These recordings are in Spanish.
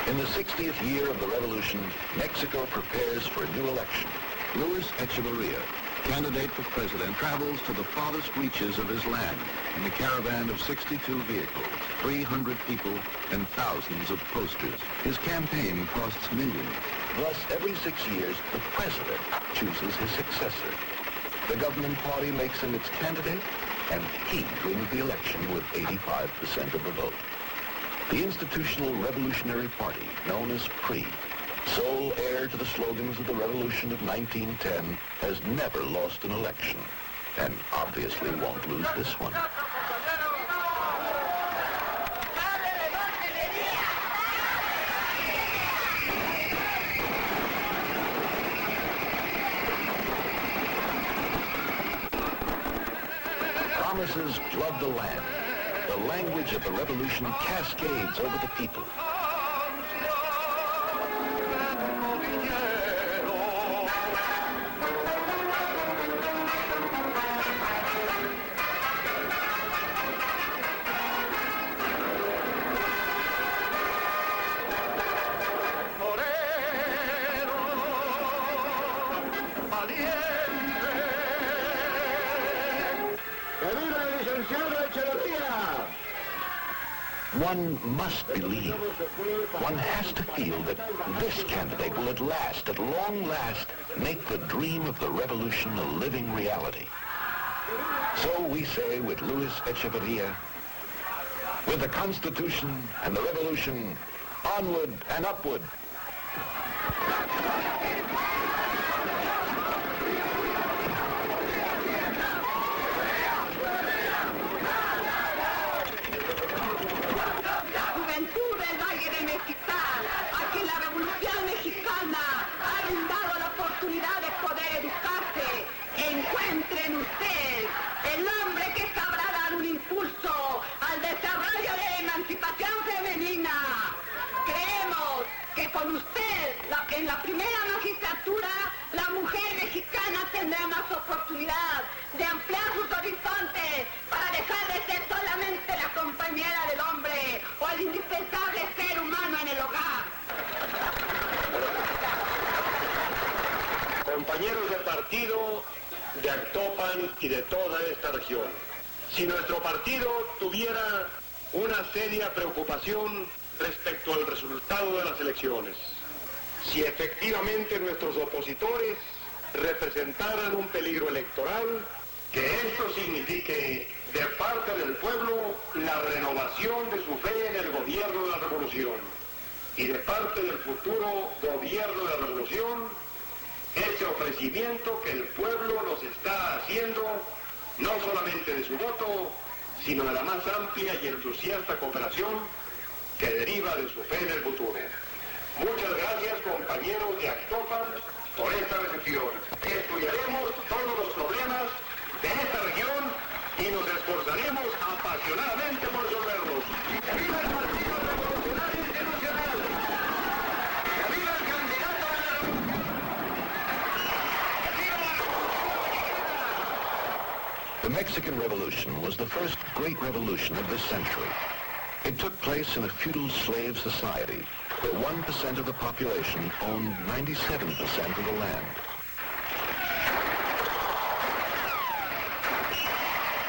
In the 60th year of the revolution, Mexico prepares for a new election. Luis Echeverria, candidate for president, travels to the farthest reaches of his land in a caravan of 62 vehicles, 300 people, and thousands of posters. His campaign costs millions. Thus, every 6 years, the president chooses his successor. The government party makes him its candidate, and he wins the election with 85% of the vote. The Institutional Revolutionary Party, known as PRI, sole heir to the slogans of the Revolution of 1910, has never lost an election, and obviously won't lose this one. Promises flood the land. The language of the revolution cascades over the people. One must believe, one has to feel that this candidate will at long last, make the dream of the revolution a living reality. So we say with Luis Echeverria, with the Constitution and the revolution, onward and upward. En la primera magistratura, la mujer mexicana tendrá más oportunidad de ampliar sus horizontes para dejar de ser solamente la compañera del hombre o el indispensable ser humano en el hogar. Compañeros de partido de Actopan y de toda esta región, si nuestro partido tuviera una seria preocupación respecto al resultado de las elecciones, si efectivamente nuestros opositores representaran un peligro electoral, que esto signifique de parte del pueblo la renovación de su fe en el gobierno de la revolución y de parte del futuro gobierno de la revolución, ese ofrecimiento que el pueblo nos está haciendo, no solamente de su voto, sino de la más amplia y entusiasta cooperación que deriva de su fe en el futuro. Muchas gracias, compañeros de Actopan, por esta recepción. Estudiaremos todos los problemas de esta región y nos esforzaremos apasionadamente por resolverlos. ¡Que viva el Partido Revolucionario Internacional! ¡Que viva el candidato a la The Mexican Revolution was the first great revolution of this century. It took place in a feudal slave society, where 1% of the population owned 97% of the land.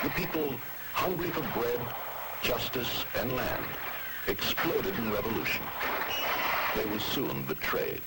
The people, hungry for bread, justice, and land, exploded in revolution. They were soon betrayed.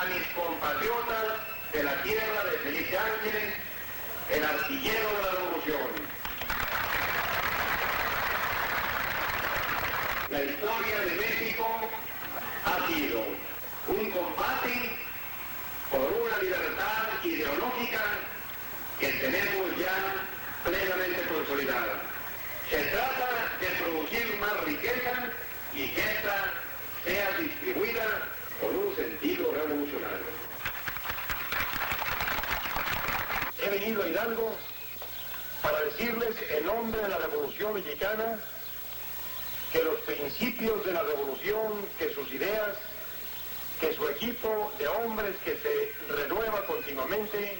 a mis compatriotas de la tierra de Felipe Ángeles, el artillero de la revolución. La historia de México ha sido un combate por una libertad ideológica que tenemos ya plenamente consolidada. Se trata de producir más riqueza y que ésta sea distribuida con un sentido revolucionario. He venido a Hidalgo para decirles en nombre de la Revolución Mexicana que los principios de la revolución, que sus ideas, que su equipo de hombres que se renueva continuamente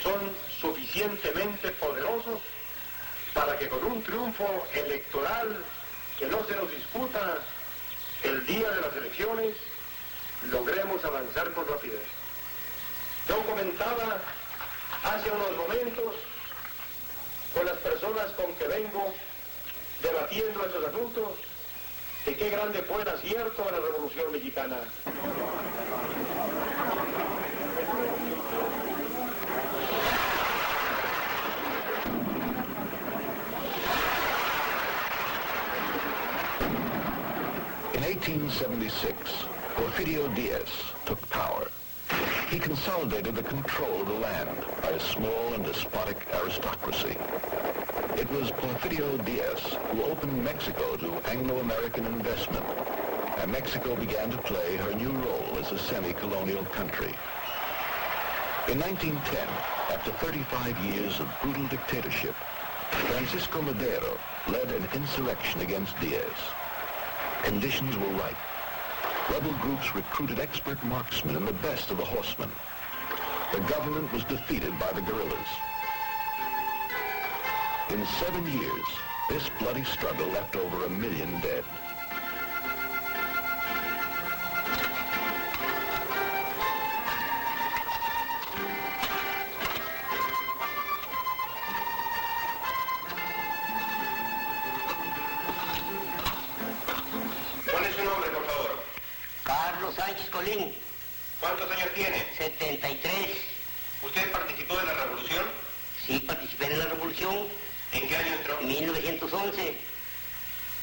son suficientemente poderosos para que con un triunfo electoral que no se nos disputa el día de las elecciones, logremos avanzar con rapidez. Yo comentaba hace unos momentos con las personas con que vengo debatiendo estos asuntos, de qué grande fue el acierto de la Revolución Mexicana. In 1876, Porfirio Diaz took power. He consolidated the control of the land by a small and despotic aristocracy. It was Porfirio Diaz who opened Mexico to Anglo-American investment, and Mexico began to play her new role as a semi-colonial country. In 1910, after 35 years of brutal dictatorship, Francisco Madero led an insurrection against Diaz. Conditions were ripe. Rebel groups recruited expert marksmen and the best of the horsemen. The government was defeated by the guerrillas. In 7 years, this bloody struggle left over 1 million dead. ¿Cuál es su nombre, por favor? Carlos Sánchez Colín, ¿Cuántos años tiene? 73. ¿Usted participó de la revolución? Sí, participé en la revolución, ¿En qué año entró? 1911,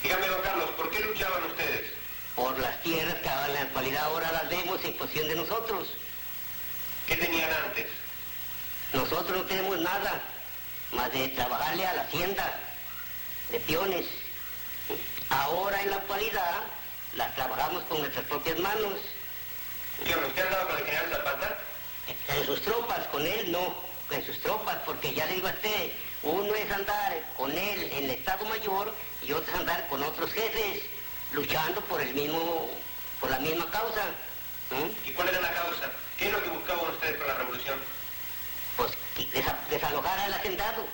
Dígame, don Carlos, ¿por qué luchaban ustedes? por las tierras que en la actualidad ahora las vemos en cuestión de nosotros. ¿Qué tenían antes? Nosotros no tenemos nada más de trabajarle a la hacienda, de peones. Ahora en la actualidad las trabajamos con nuestras propias manos. Dígame, ¿usted andaba con el general Zapata? En sus tropas, con él no, en sus tropas, porque ya le digo a usted, uno es andar con él en el Estado Mayor y otro es andar con otros jefes, luchando por la misma causa. ¿Y cuál era la causa? ¿Qué es lo que buscaban ustedes con la revolución? Pues desalojar al hacendado,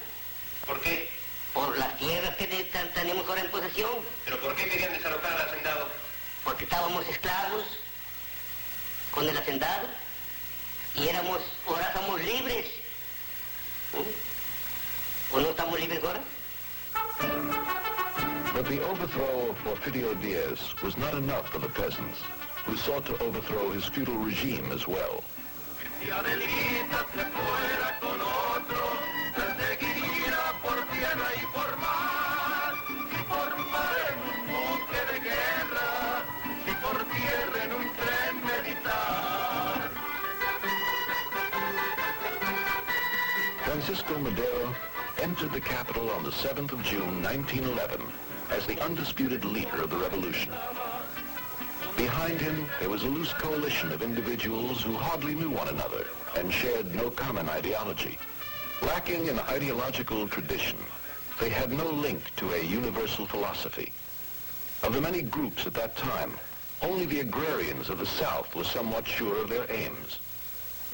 ¿Por qué? por las tierras que tenemos ahora en posesión, ¿Pero por qué querían desalojar al hacendado? porque estábamos esclavos con el hacendado y ahora somos libres. ¿O no estamos libres ahora? But the overthrow of Porfirio Diaz was not enough for the peasants, who sought to overthrow his feudal regime as well. Si Adelita se fuera con otro, la seguiría por tierra y por mar, y por mar en un buque de guerra, y por tierra en un tren militar. Francisco Madero entered the capital on the 7th of June, 1911, as the undisputed leader of the revolution. Behind him, there was a loose coalition of individuals who hardly knew one another and shared no common ideology. Lacking an ideological tradition, they had no link to a universal philosophy. Of the many groups at that time, only the agrarians of the South were somewhat sure of their aims.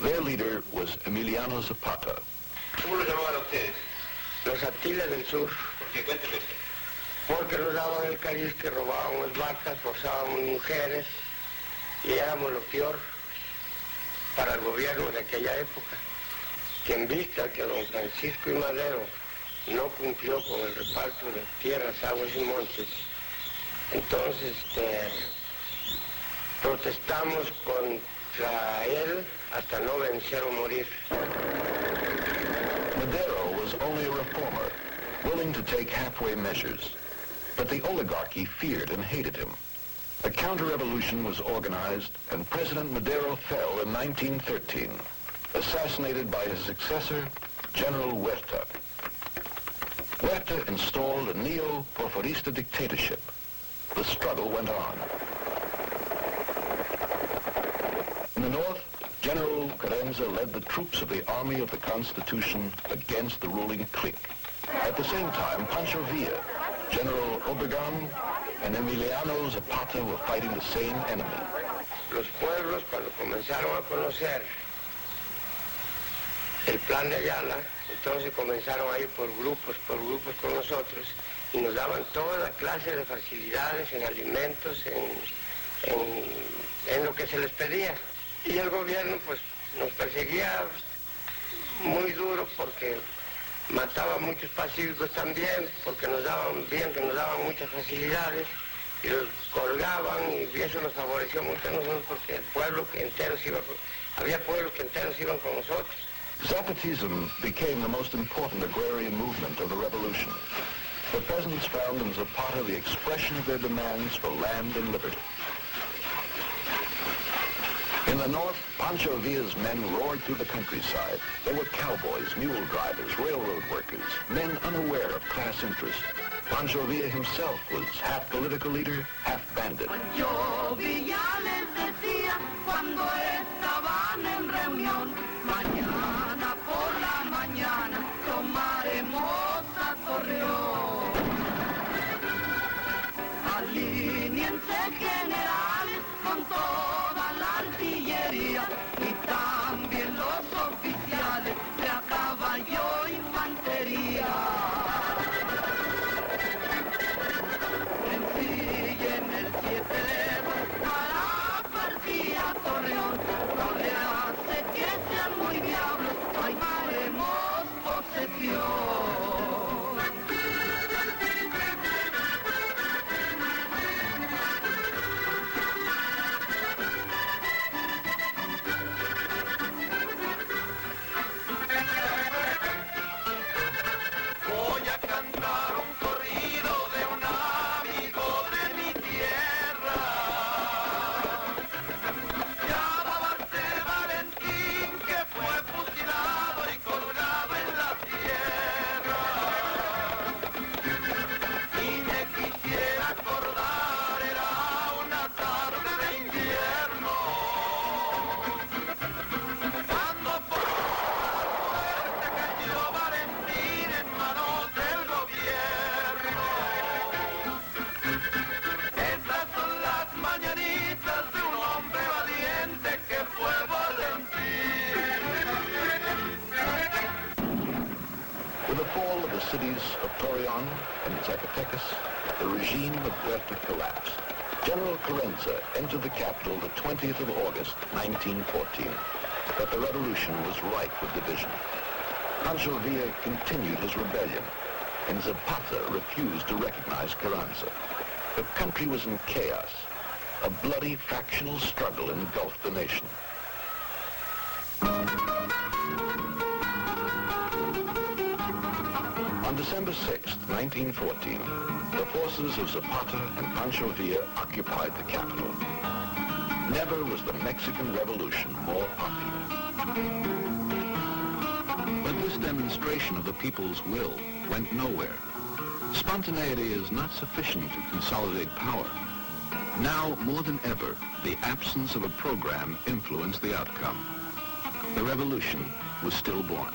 Their leader was Emiliano Zapata. ¿Cómo lo llamaban a ustedes? Los Atiles del Sur, ¿Por qué? Cuénteme. porque nos daban el cariz que robábamos vacas, forzábamos mujeres y éramos lo peor para el gobierno de aquella época. Que en vista que don Francisco y Madero no cumplió con el reparto de tierras, aguas y montes, entonces protestamos con contra él hasta no vencer o morir. Madero was only a reformer, willing to take halfway measures. But the oligarchy feared and hated him. A counter-revolution was organized, and President Madero fell in 1913, assassinated by his successor, General Huerta. Huerta installed a neo-Porfirista dictatorship. The struggle went on. In the north, General Carranza led the troops of the Army of the Constitution against the ruling clique. At the same time, Pancho Villa, General Obregón, and Emiliano Zapata were fighting the same enemy. Los pueblos, cuando comenzaron a conocer el plan de Ayala, entonces comenzaron a ir por grupos con nosotros y nos daban toda clase de facilidades en alimentos, en lo que se les pedía. Y el gobierno pues nos perseguía muy duro porque mataba a muchos pacíficos también, porque nos daban muchas facilidades y los colgaban, y eso nos favoreció mucho a nosotros porque el pueblo entero había pueblos que enteros iban con nosotros. Zapatism became the most important agrarian movement of the revolution. The peasants found in Zapata the expression of their demands for land and liberty. In the north, Pancho Villa's men roared through the countryside. They were cowboys, mule drivers, railroad workers, men unaware of class interest. Pancho Villa himself was half political leader, half bandit. Pancho Villa les decía cuando estaban en reunión, mañana por la mañana tomaremos a Torreón. Alíñense generales con toda la artillería y también los oficiales de a caballo infantería. Ensillen el 7 dedos para partir a Torreón, no le hace que sean muy diablos, tomaremos posesión. Cities of Torreon and Zacatecas, the regime of Huerta collapsed. General Carranza entered the capital the 20th of August, 1914, but the revolution was rife with division. Pancho Villa continued his rebellion, and Zapata refused to recognize Carranza. The country was in chaos. A bloody factional struggle engulfed the nation. On December 6, 1914, the forces of Zapata and Pancho Villa occupied the capital. Never was the Mexican Revolution more popular. But this demonstration of the people's will went nowhere. Spontaneity is not sufficient to consolidate power. Now, more than ever, the absence of a program influenced the outcome. The revolution was stillborn.